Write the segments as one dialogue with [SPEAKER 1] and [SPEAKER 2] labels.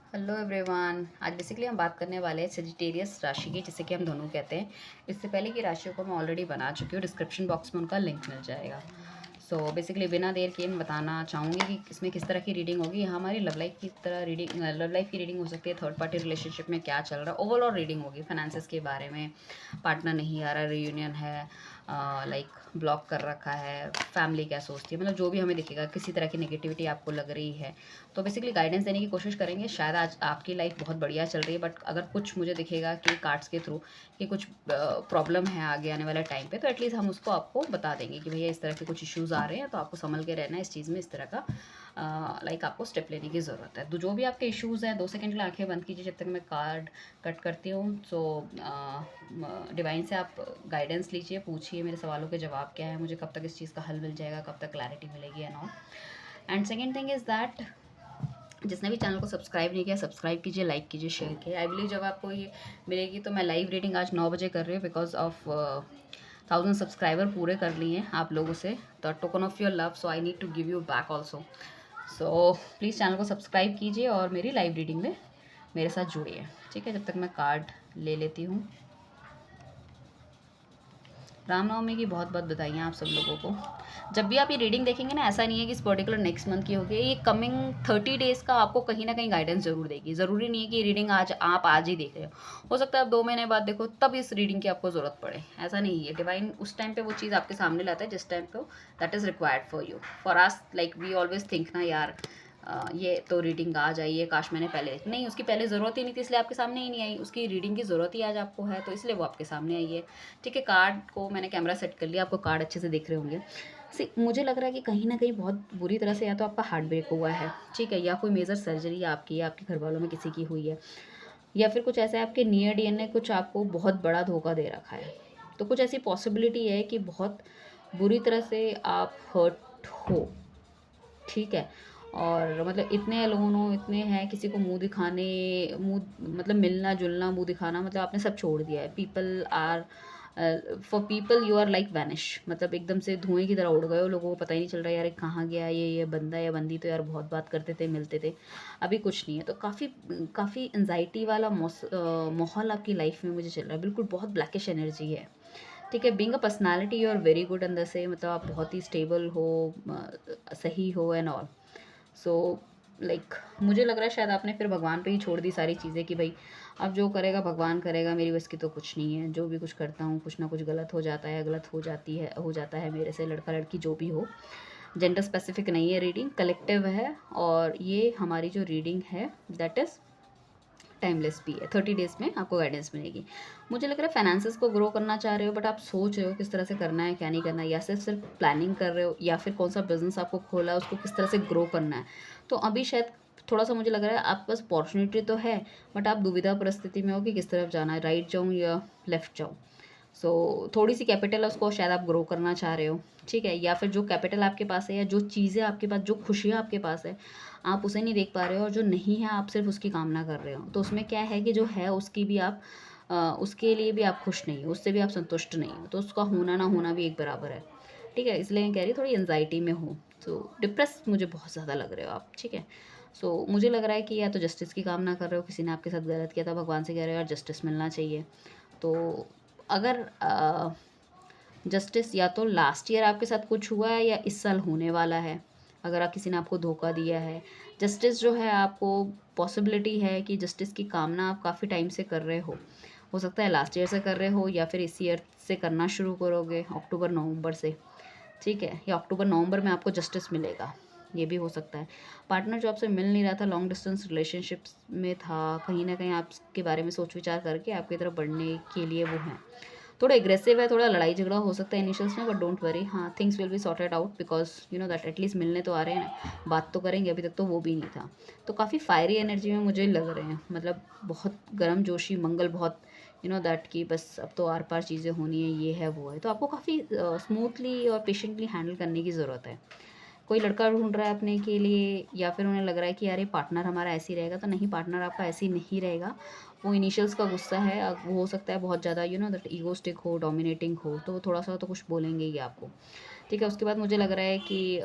[SPEAKER 1] Hello everyone. आज basically हम बात करने वाले हैं सेजिटेरियस राशि की, जिसे कि हम धनु कहते हैं। इससे पहले की राशियों को मैं ऑलरेडी बना चुकी हूँ, डिस्क्रिप्शन बॉक्स में उनका लिंक मिल जाएगा। सो बेसिकली बिना देर किए मैं बताना चाहूँगी कि इसमें किस तरह की रीडिंग होगी। यहाँ हमारी लव लाइफ की तरह रीडिंग, लव लाइफ की रीडिंग हो सकती है, थर्ड पार्टी रिलेशनशिप में क्या चल रहा है, ओवरऑल रीडिंग होगी। फाइनेंसेस के बारे में, पार्टनर नहीं आ रहा, रियूनियन है, लाइक ब्लॉक कर रखा है, फैमिली क्या सोचती है, मतलब जो भी हमें दिखेगा, किसी तरह की नेगेटिविटी आपको लग रही है तो बेसिकली गाइडेंस देने की कोशिश करेंगे। शायद आज आपकी लाइफ बहुत बढ़िया चल रही है, बट अगर कुछ मुझे दिखेगा कि कार्ड्स के थ्रू कि कुछ प्रॉब्लम है आगे आने वाले टाइम पे, तो एटलीस्ट हम उसको आपको बता देंगे कि भैया इस तरह के कुछ इश्यूज़ आ रहे हैं, तो आपको संभल के रहना है इस चीज़ में, इस तरह का लाइक आपको स्टेप लेने की ज़रूरत है। तो जो भी आपके इश्यूज़ हैं, 2 सेकंड के लिए आंखें बंद कीजिए जब तक मैं कार्ड कट करती हूँ। सो डिवाइन से आप गाइडेंस लीजिए, पूछिए मेरे सवालों के जवाब क्या है, मुझे कब तक इस चीज़ का हल मिल जाएगा, कब तक क्लैरिटी मिलेगी and all. And second thing is that, जिसने भी चैनल को सब्सक्राइब नहीं किया, सब्सक्राइब कीजिए, लाइक कीजिए, शेयर कीजिए। आई बिलीव जब आपको ये मिलेगी, तो मैं लाइव रीडिंग आज 9 बजे कर रही हूँ बिकॉज ऑफ 1000 सब्सक्राइबर पूरे कर लिए हैं आप लोगों से, the token of your love, so I need to give you back also. So please channel को सब्सक्राइब कीजिए और मेरी लाइव रीडिंग में मेरे साथ जुड़िए। ठीक है, जब तक मैं कार्ड ले लेती हूँ। रामनवमी की बहुत बहुत बधाइयाँ आप सब लोगों को। जब भी आप ये रीडिंग देखेंगे ना, ऐसा नहीं है कि इस पर्टिकुलर नेक्स्ट मंथ की होगी, ये कमिंग 30 डेज़ का आपको कहीं ना कहीं गाइडेंस जरूर देगी। ज़रूरी नहीं है कि ये रीडिंग आज आप आज ही देख रहे हो सकता है आप 2 महीने बाद देखो, तब इस रीडिंग की आपको ज़रूरत पड़े। ऐसा नहीं है, डिवाइन उस टाइम पे वो चीज़ आपके सामने लाता है जिस टाइम पे that is required for you. For us like we always think ना यार, ये तो रीडिंग आ जाइए, काश मैंने पहले नहीं, उसकी पहले ज़रूरत ही नहीं थी, इसलिए आपके सामने ही नहीं आई। उसकी रीडिंग की ज़रूरत ही आज आपको है, तो इसलिए वो आपके सामने आई है। ठीक है, कार्ड को मैंने कैमरा सेट कर लिया, आपको कार्ड अच्छे से दिख रहे होंगे। सी मुझे लग रहा है कि कहीं ना कहीं बहुत बुरी तरह से या तो आपका हार्ट ब्रेक हुआ है, ठीक है, या कोई मेजर सर्जरी आपकी या आपके घर वालों में किसी की हुई है, या फिर कुछ ऐसा है आपके नियर डियर ने कुछ आपको बहुत बड़ा धोखा दे रखा है। तो कुछ ऐसी पॉसिबिलिटी है कि बहुत बुरी तरह से आप हर्ट हो। ठीक है, और मतलब इतने लोगों इतने हैं, किसी को मुंह दिखाने, मुंह मतलब मिलना जुलना, मुंह दिखाना, मतलब आपने सब छोड़ दिया है। People are, for people you are like vanish, मतलब एकदम से धुएं की तरह उड़ गए हो। लोगों को पता ही नहीं चल रहा यार ये कहाँ गया, ये बंदा या बंदी तो यार बहुत बात करते थे, मिलते थे, अभी कुछ नहीं है। तो काफ़ी काफ़ी एनजाइटी वाला माहौल आपकी लाइफ में मुझे चल रहा है, बिल्कुल बहुत ब्लैकिश एनर्जी है। ठीक है, being a personality you are very good अंदर से, मतलब आप बहुत ही स्टेबल हो, सही हो एंड ऑल। सो लाइक मुझे लग रहा है शायद आपने फिर भगवान पे ही छोड़ दी सारी चीज़ें कि भाई अब जो करेगा भगवान करेगा, मेरी बस की तो कुछ नहीं है। जो भी कुछ करता हूँ कुछ ना कुछ गलत हो जाता है, गलत हो जाती है, हो जाता है मेरे से, लड़का लड़की जो भी हो। जेंडर स्पेसिफिक नहीं है, रीडिंग कलेक्टिव है, और ये हमारी जो रीडिंग है दैट इज़ टाइमलेस भी है। 30 डेज़ में आपको गाइडेंस मिलेगी। मुझे लग रहा है फाइनेंसेस को ग्रो करना चाह रहे हो, बट आप सोच रहे हो किस तरह से करना है, क्या नहीं करना है, या सिर्फ सिर्फ प्लानिंग कर रहे हो, या फिर कौन सा बिजनेस आपको खोला है उसको किस तरह से ग्रो करना है। तो अभी शायद थोड़ा सा मुझे लग रहा है आपके पास अपॉर्चुनिटी तो है, बट आप दुविधा परिस्थिति में हो कि किस तरफ जाना है, राइट जाऊँ या लेफ्ट जाऊँ। सो थोड़ी सी कैपिटल है, उसको शायद आप ग्रो करना चाह रहे हो। ठीक है, या फिर जो कैपिटल आपके पास है, या जो चीज़ें आपके पास, जो खुशियाँ आपके पास है, आप उसे नहीं देख पा रहे हो, और जो नहीं है आप सिर्फ उसकी कामना कर रहे हो। तो उसमें क्या है कि जो है उसकी भी आप उसके लिए भी आप खुश नहीं हो, उससे भी आप संतुष्ट नहीं हो, तो उसका होना ना होना भी एक बराबर है। ठीक है, इसलिए मैं कह रही थोड़ी एनजाइटी में हो, तो डिप्रेस मुझे बहुत ज़्यादा लग रहे हो आप। ठीक है, सो मुझे लग रहा है कि या तो जस्टिस की कामना कर रहे हो, किसी ने आपके साथ गलत किया था, भगवान से कह रहे हो यार जस्टिस मिलना चाहिए। तो अगर जस्टिस या तो लास्ट ईयर आपके साथ कुछ हुआ है, या इस साल होने वाला है, अगर आप किसी ने आपको धोखा दिया है, जस्टिस जो है आपको पॉसिबिलिटी है कि जस्टिस की कामना आप काफ़ी टाइम से कर रहे हो सकता है लास्ट ईयर से कर रहे हो, या फिर इस ईयर से करना शुरू करोगे अक्टूबर नवंबर से। ठीक है, या अक्टूबर नवंबर में आपको जस्टिस मिलेगा, ये भी हो सकता है। पार्टनर जो आपसे मिल नहीं रहा था, लॉन्ग डिस्टेंस रिलेशनशिप्स में था, कहीं ना कहीं आपके बारे में सोच विचार करके आपकी तरफ बढ़ने के लिए वो हैं। थोड़ा एग्रेसिव है, थोड़ा लड़ाई झगड़ा हो सकता है इनिशियल्स में, बट डोंट वरी, हाँ things will be sorted out, because you know that at least मिलने तो आ रहे हैं ना, बात तो करेंगे, अभी तक तो वो भी नहीं था। तो काफ़ी फायरी एनर्जी में मुझे लग रहे हैं, मतलब बहुत गर्म जोशी मंगल, बहुत यू नो दैट कि बस अब तो आर पार चीज़ें होनी है, ये है वो है। तो आपको काफ़ी स्मूथली और पेशेंटली हैंडल करने की ज़रूरत है। कोई लड़का ढूंढ रहा है अपने के लिए, या फिर उन्हें लग रहा है कि यार ये पार्टनर हमारा ऐसे ही रहेगा, तो नहीं, पार्टनर आपका ऐसे ही नहीं रहेगा। वो इनिशियल्स का गुस्सा है, अब वो हो सकता है बहुत ज़्यादा यू नो दैट ईगोस्टिक हो, डोमिनेटिंग हो, तो वो थोड़ा सा तो कुछ बोलेंगे ही आपको। ठीक है, उसके बाद मुझे लग रहा है कि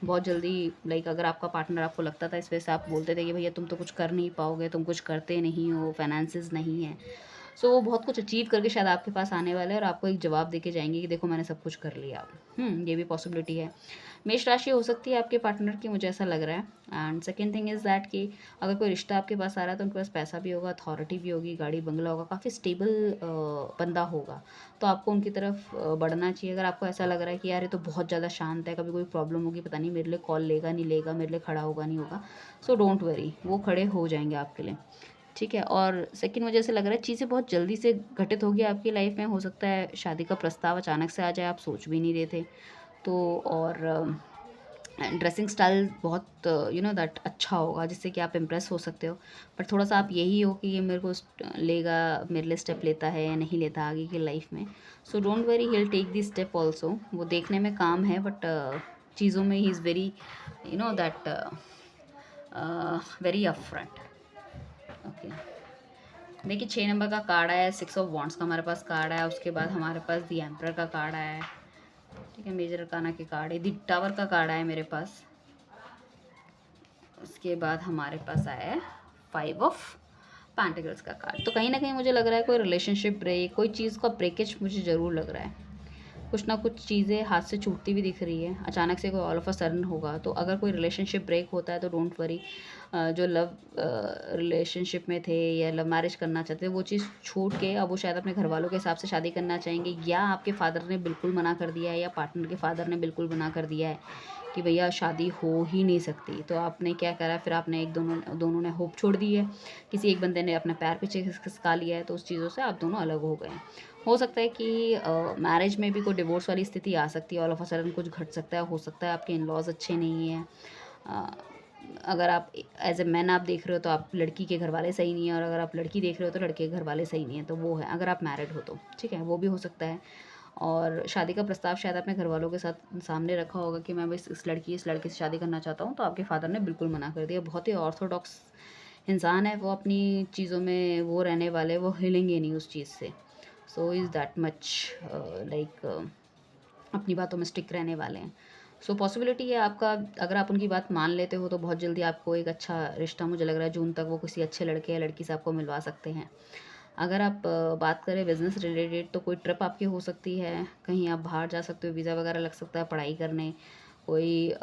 [SPEAKER 1] बहुत जल्दी लाइक अगर आपका पार्टनर आपको लगता था, इस वजह से आप बोलते थे कि भैया तुम तो कुछ कर नहीं पाओगे, तुम कुछ करते नहीं हो, फाइनेंसेस नहीं है। सो वो बहुत कुछ अचीव करके शायद आपके पास आने वाले हैं और आपको एक जवाब देके जाएंगे कि देखो मैंने सब कुछ कर लिया। ये भी पॉसिबिलिटी है। मेष राशि हो सकती है आपके पार्टनर की, मुझे ऐसा लग रहा है। And second thing is that कि अगर कोई रिश्ता आपके पास आ रहा है तो उनके पास पैसा भी होगा, अथॉरिटी भी होगी, गाड़ी बंगला होगा, काफ़ी स्टेबल बंदा होगा। तो आपको उनकी तरफ बढ़ना चाहिए। अगर आपको ऐसा लग रहा है कि यार ये तो बहुत ज़्यादा शांत है, कभी कोई प्रॉब्लम होगी पता नहीं मेरे लिए कॉल लेगा नहीं लेगा, मेरे लिए खड़ा होगा नहीं होगा, सो डोंट वरी, वो खड़े हो जाएंगे आपके लिए। ठीक है, और सेकंड मुझे ऐसे लग रहा है चीज़ें बहुत जल्दी से घटित होगी आपकी लाइफ में। हो सकता है शादी का प्रस्ताव अचानक से आ जाए, आप सोच भी नहीं रहे थे तो। और ड्रेसिंग स्टाइल बहुत दैट अच्छा होगा जिससे कि आप इम्प्रेस हो सकते हो। पर थोड़ा सा आप यही हो कि ये मेरे को लेगा, मेरे लिए स्टेप लेता है या नहीं लेता आगे की लाइफ में। So don't worry, he will take this step also. वो देखने में काम है बट चीज़ों में he is very that very upfront. Okay, देखिए 6 नंबर का कार्ड आया है, 6 ऑफ वॉन्ड्स का हमारे पास कार्ड आया। उसके बाद हमारे पास दी एम्परर का कार्ड आया है। ठीक है, मेजर अरकाना के कार्ड है, दी टावर का कार्ड आया है मेरे पास। उसके बाद हमारे पास आया है 5 ऑफ पेंटिकल्स का कार्ड। तो कहीं ना कहीं मुझे लग रहा है कोई रिलेशनशिप ब्रेक, कोई चीज़ का ब्रेकेज मुझे ज़रूर लग रहा है। कुछ ना कुछ चीज़ें हाथ से छूटती हुई दिख रही है, अचानक से कोई ऑल ऑफ अ सडन होगा। तो अगर कोई रिलेशनशिप ब्रेक होता है तो डोंट वरी, जो लव रिलेशनशिप में थे या लव मैरिज करना चाहते थे वो चीज़ छूट के अब वो शायद अपने घर वालों के हिसाब से शादी करना चाहेंगे, या आपके फादर ने बिल्कुल मना कर दिया है या पार्टनर के फादर ने बिल्कुल मना कर दिया है कि भैया शादी हो ही नहीं सकती। तो आपने क्या करा, फिर आपने दोनों ने होप छोड़ दी है, किसी एक बंदे ने अपने पैर पीछे खिसका लिया है, तो उस चीज़ों से आप दोनों अलग हो गए हैं। हो सकता है कि मैरिज में भी कोई डिवोर्स वाली स्थिति आ सकती है, ऑल ऑफ अ सडन कुछ घट सकता है। हो सकता है आपके इन लॉज अच्छे नहीं हैं। अगर आप एज ए मैन आप देख रहे हो तो आप लड़की के घर वाले सही नहीं है, और अगर आप लड़की देख रहे हो तो लड़के के घर वाले सही नहीं है। तो वो है, अगर आप मैरिड हो तो ठीक है, वो भी हो सकता है। और शादी का प्रस्ताव शायद अपने घर वालों के साथ सामने रखा होगा कि मैं बस इस लड़के से शादी करना चाहता हूँ, तो आपके फादर ने बिल्कुल मना कर दिया। बहुत ही ऑर्थोडॉक्स इंसान है वो, अपनी चीज़ों में वो रहने वाले, वो हिलेंगे नहीं उस चीज़ से। So is that much like अपनी बातों में स्टिक रहने वाले हैं। सो पॉसिबिलिटी है आपका, अगर आप उनकी बात मान लेते हो तो बहुत जल्दी आपको एक अच्छा रिश्ता, मुझे लग रहा है जून तक वो किसी अच्छे लड़के या लड़की से आपको मिलवा सकते हैं। अगर आप बात करें बिज़नेस रिलेटेड तो कोई ट्रिप आपकी हो सकती है, कहीं आप बाहर जा सकते हो, वीज़ा वगैरह लग सकता है पढ़ाई करने, कोई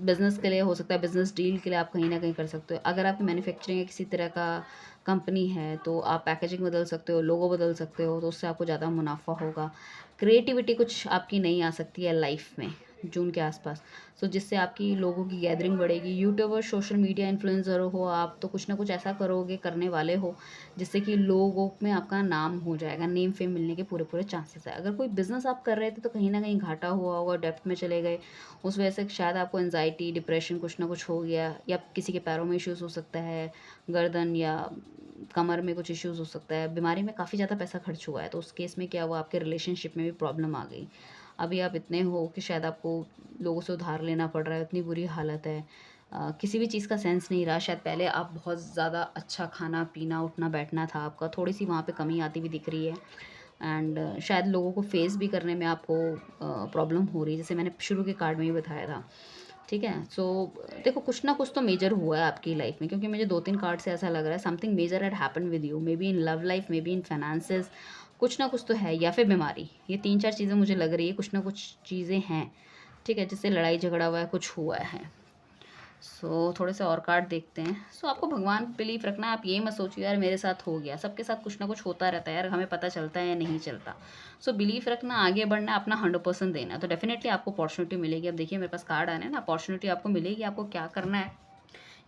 [SPEAKER 1] बिज़नेस के लिए हो सकता है, बिज़नेस डील के लिए आप कहीं ना कहीं कर सकते हो। अगर आपकी मैन्युफैक्चरिंग या किसी तरह का कंपनी है तो आप पैकेजिंग बदल सकते हो, लोगो बदल सकते हो, तो उससे आपको ज़्यादा मुनाफा होगा। क्रिएटिविटी कुछ आपकी नई आ सकती है लाइफ में जून के आसपास, सो जिससे आपकी लोगों की गैदरिंग बढ़ेगी। यूट्यूबर, सोशल मीडिया इन्फ्लुएंसर हो आप तो कुछ ना कुछ ऐसा करोगे, करने वाले हो, जिससे कि लोगों में आपका नाम हो जाएगा, नेम फेम मिलने के पूरे पूरे चांसेस है। अगर कोई बिज़नेस आप कर रहे थे तो कहीं ना कहीं घाटा हुआ होगा, डेप्थ में चले गए, उस वजह से शायद आपको एंजाइटी, डिप्रेशन कुछ ना कुछ हो गया, या किसी के पैरों में इश्यूज़ हो सकता है, गर्दन या कमर में कुछ इश्यूज़ हो सकता है, बीमारी में काफ़ी ज़्यादा पैसा खर्च हुआ है, तो उस केस में क्या हुआ, आपके रिलेशनशिप में भी प्रॉब्लम आ गई। अभी आप इतने हो कि शायद आपको लोगों से उधार लेना पड़ रहा है, इतनी बुरी हालत है, किसी भी चीज़ का सेंस नहीं रहा। शायद पहले आप बहुत ज़्यादा अच्छा खाना पीना उठना बैठना था आपका, थोड़ी सी वहाँ पे कमी आती हुई दिख रही है। एंड शायद लोगों को फेस भी करने में आपको प्रॉब्लम हो रही है, जैसे मैंने शुरू के कार्ड में ही बताया था। ठीक है, सो देखो कुछ ना कुछ तो मेजर हुआ है आपकी लाइफ में, क्योंकि मुझे 2-3 कार्ड से ऐसा लग रहा है something major had happen with you, may be in love life, may be in finances, कुछ ना कुछ तो है, या फिर बीमारी। ये 3-4 चीज़ें मुझे लग रही है, कुछ ना कुछ चीज़ें हैं। ठीक है, जिससे लड़ाई झगड़ा हुआ है, कुछ हुआ है। सो थोड़े से और कार्ड देखते हैं। सो आपको भगवान बिलीव रखना है, आप ये मत सोचिए यार मेरे साथ हो गया, सबके साथ कुछ ना कुछ होता रहता है यार, हमें पता चलता है या नहीं चलता। सो बिलीव रखना, आगे बढ़ना, अपना 100% देना, तो डेफिनेटली आपको अपॉर्चुनिटी मिलेगी। अब देखिए मेरे पास कार्ड आने ना, अपॉर्चुनिटी आपको मिलेगी, आपको क्या करना है।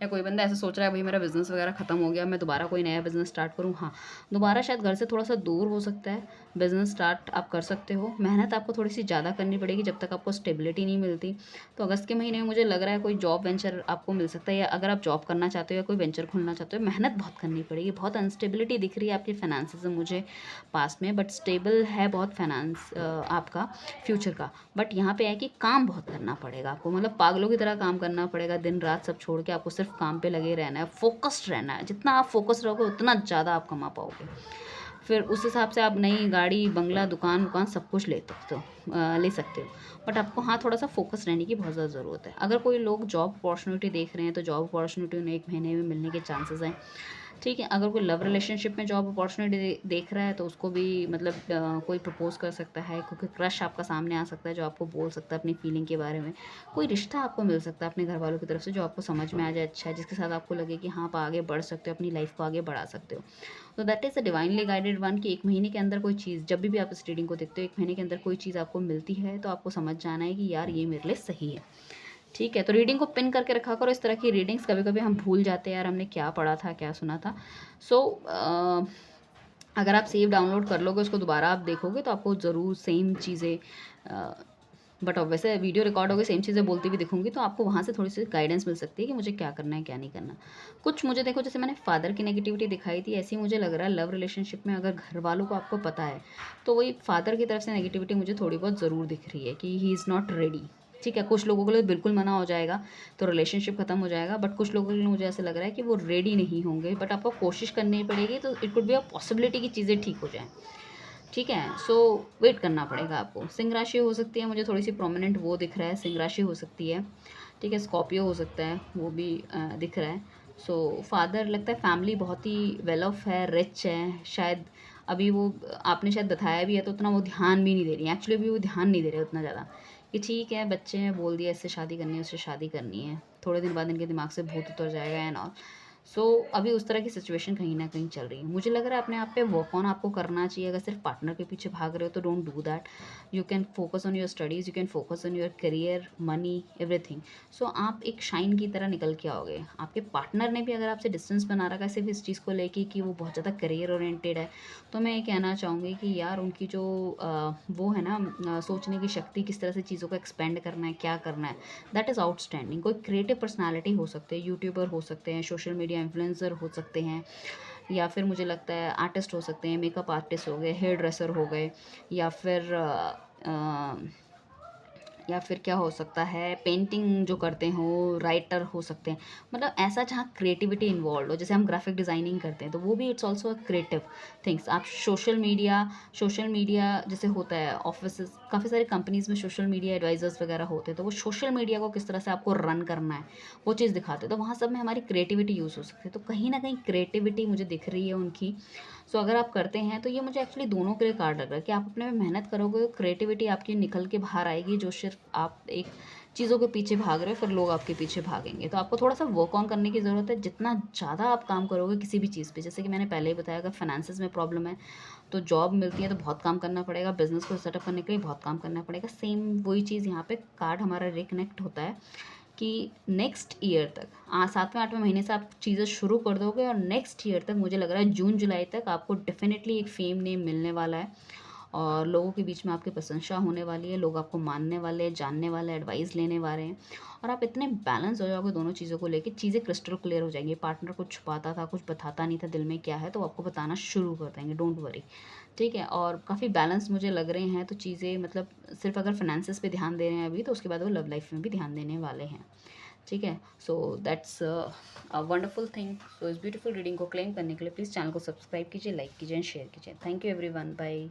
[SPEAKER 1] या कोई बंदा ऐसा सोच रहा है भाई मेरा बिज़नेस वगैरह ख़त्म हो गया, मैं दोबारा कोई नया बिज़नेस स्टार्ट करूँ। हाँ, दोबारा शायद घर से थोड़ा सा दूर हो सकता है, बिज़नेस स्टार्ट आप कर सकते हो। मेहनत आपको थोड़ी सी ज़्यादा करनी पड़ेगी जब तक आपको स्टेबिलिटी नहीं मिलती। तो अगस्त के महीने में मुझे लग रहा है कोई जॉब वेंचर आपको मिल सकता है, या अगर आप जॉब करना चाहते हो या कोई वेंचर खोलना चाहते हो, मेहनत बहुत करनी पड़ेगी। बहुत अनस्टेबिलिटी दिख रही है आपकी फाइनेंसेस में मुझे पास्ट में, बट स्टेबल है बहुत फाइनेंस आपका फ्यूचर का। बट यहाँ पे है कि काम बहुत करना पड़ेगा आपको, मतलब पागलों की तरह काम करना पड़ेगा, दिन रात सब छोड़ के आपको सिर्फ काम पे लगे रहना है, फोकस्ड रहना है। जितना आप फोकस रहोगे उतना ज़्यादा आप कमा पाओगे। फिर उस हिसाब से आप नई गाड़ी, बंगला, दुकान वुकान सब कुछ ले सकते हो। बट आपको हाँ थोड़ा सा फोकस रहने की बहुत ज़्यादा ज़रूरत है। अगर कोई लोग जॉब अपॉर्चुनिटी देख रहे हैं तो जॉब अपॉर्चुनिटी उन्हें 1 महीने में मिलने के चांसेस हैं। ठीक है, अगर कोई लव रिलेशनशिप में जॉब अपॉर्चुनिटी देख रहा है तो उसको भी मतलब कोई प्रपोज कर सकता है, क्योंकि क्रश आपका सामने आ सकता है जो आपको बोल सकता है अपनी फीलिंग के बारे में। कोई रिश्ता आपको मिल सकता है अपने घर वालों की तरफ से जो आपको समझ में आ जाए अच्छा है, जिसके साथ आपको लगे कि हाँ आप आगे बढ़ सकते हो, अपनी लाइफ को आगे बढ़ा सकते हो। तो that is a divinely guided one कि 1 महीने के अंदर कोई चीज़, जब भी आप इस रीडिंग को देखते हो 1 महीने के अंदर कोई चीज़ आपको मिलती है तो आपको समझ जाना है कि यार ये मेरे लिए सही है। ठीक है, तो रीडिंग को पिन करके रखा करो। इस तरह की रीडिंग्स कभी-कभी हम भूल जाते हैं यार हमने क्या पढ़ा था, क्या सुना था। सो अगर आप सेव डाउनलोड कर लोगे उसको दोबारा आप देखोगे तो आपको ज़रूर सेम चीज़ें बट वैसे वीडियो रिकॉर्ड होगी सेम चीज़ें बोलती भी दिखूंगी तो आपको वहाँ से थोड़ी सी गाइडेंस मिल सकती है कि मुझे क्या करना है क्या नहीं करना। कुछ मुझे देखो जैसे मैंने फादर की नेगेटिविटी दिखाई थी, ऐसी मुझे लग रहा है लव रिलेशनशिप में अगर घर वालों को आपको पता है तो वही फादर की तरफ से नेगेटिविटी मुझे थोड़ी बहुत ज़रूर दिख रही है कि ही इज़ नॉट रेडी। ठीक है, कुछ लोगों के लिए बिल्कुल मना हो जाएगा तो रिलेशनशिप खत्म हो जाएगा, बट कुछ लोगों के लिए मुझे ऐसा लग रहा है कि वो रेडी नहीं होंगे, बट आपको कोशिश करनी पड़ेगी तो it could be a possibility कि चीज़ें ठीक हो जाएँ। ठीक है, सो वेट करना पड़ेगा आपको। सिंह राशि हो सकती है, मुझे थोड़ी सी प्रोमिनेंट वो दिख रहा है, सिंह राशि हो सकती है। ठीक है, स्कॉर्पियो हो सकता है, वो भी दिख रहा है। सो फादर लगता है फैमिली बहुत ही वेल ऑफ है, रिच है शायद। अभी वो आपने शायद बताया भी है तो उतना वो ध्यान भी नहीं दे रही है, एक्चुअली अभी वो ध्यान नहीं दे रहे उतना ज़्यादा कि ठीक है बच्चे हैं, बोल दिया इससे शादी करनी है उससे शादी करनी है, थोड़े दिन बाद इनके दिमाग से भूत उतर जाएगा एंड ऑल। सो अभी उस तरह की सिचुएशन कहीं ना कहीं चल रही है। मुझे लग रहा है अपने आप पे वर्क ऑन आपको करना चाहिए। अगर सिर्फ पार्टनर के पीछे भाग रहे हो तो don't do that. You can focus on your studies, you can focus on your career, money, everything. So आप एक शाइन की तरह निकल के आओगे। आपके पार्टनर ने भी अगर आपसे डिस्टेंस बना रखा है सिर्फ इस चीज़ को लेके कि वो बहुत ज़्यादा करियर ओरिएंटेड है, तो मैं ये कहना चाहूँगी कि यार उनकी जो वो है ना सोचने की शक्ति, किस तरह से चीज़ों को एक्सपेंड करना है, क्या करना है, दैट इज़ आउटस्टैंडिंग। कोई क्रिएटिव पर्सनालिटी हो सकते हैं, यूट्यूबर हो सकते हैं, सोशल मीडिया इन्फ्लुएंसर हो सकते हैं, या फिर मुझे लगता है आर्टिस्ट हो सकते हैं, मेकअप आर्टिस्ट हो गए, हेयर ड्रेसर हो गए, या फिर या फिर क्या हो सकता है पेंटिंग जो करते हो, राइटर हो सकते हैं। मतलब ऐसा जहाँ क्रिएटिविटी इन्वॉल्व हो, जैसे हम ग्राफिक डिज़ाइनिंग करते हैं तो वो भी it's also a creative things. आप सोशल मीडिया जैसे होता है ऑफिस, काफ़ी सारी कंपनीज़ में सोशल मीडिया एडवाइजर्स वगैरह होते हैं, तो वो सोशल मीडिया को किस तरह से आपको रन करना है वो चीज़ दिखाते हैं, तो वहाँ सब में हमारी क्रिएटिविटी यूज़ हो सकती है। तो कहीं ना कहीं क्रिएटिविटी मुझे दिख रही है उनकी। सो अगर आप करते हैं तो ये मुझे एक्चुअली दोनों के लिए कार्ड लग रहा है कि आप अपने में मेहनत करोगे तो क्रिएटिविटी आपकी निकल के बाहर आएगी। जो सिर्फ आप एक चीज़ों के पीछे भाग रहे हो फिर लोग आपके पीछे भागेंगे, तो आपको थोड़ा सा वर्क ऑन करने की ज़रूरत है। जितना ज़्यादा आप काम करोगे किसी भी चीज़ पे, जैसे कि मैंने पहले ही बताया अगर फाइनेंसिस में प्रॉब्लम है तो जॉब मिलती है तो बहुत काम करना पड़ेगा, बिजनेस को सेटअप करने के लिए बहुत काम करना पड़ेगा। सेम वही चीज़ यहाँ पे कार्ड हमारा रिकनेक्ट होता है कि नेक्स्ट ईयर तक 7वें 8वें महीने से आप चीज़ें शुरू कर दोगे और नेक्स्ट ईयर तक मुझे लग रहा है जून जुलाई तक आपको डेफिनेटली एक फेम नेम मिलने वाला है और लोगों के बीच में आपकी प्रशंसा होने वाली है। लोग आपको मानने वाले हैं, जानने वाले, एडवाइस लेने वाले हैं और आप इतने बैलेंस हो जाओगे दोनों चीज़ों को लेके, चीज़ें क्रिस्टल क्लियर हो जाएंगी। पार्टनर कुछ छुपाता था, कुछ बताता नहीं था दिल में क्या है, तो आपको बताना शुरू कर देंगे, डोंट वरी। ठीक है, और काफ़ी बैलेंस मुझे लग रहे हैं तो चीज़ें, मतलब सिर्फ अगर फाइनेंसिस पे ध्यान दे रहे हैं अभी तो उसके बाद वो लव लाइफ में भी ध्यान देने वाले हैं। ठीक है, so that's a wonderful thing. So इस ब्यूटीफुल रीडिंग को क्लेम करने के लिए प्लीज़ चैनल को सब्सक्राइब कीजिए, लाइक कीजिए एंड शेयर कीजिए। Thank you everyone, bye.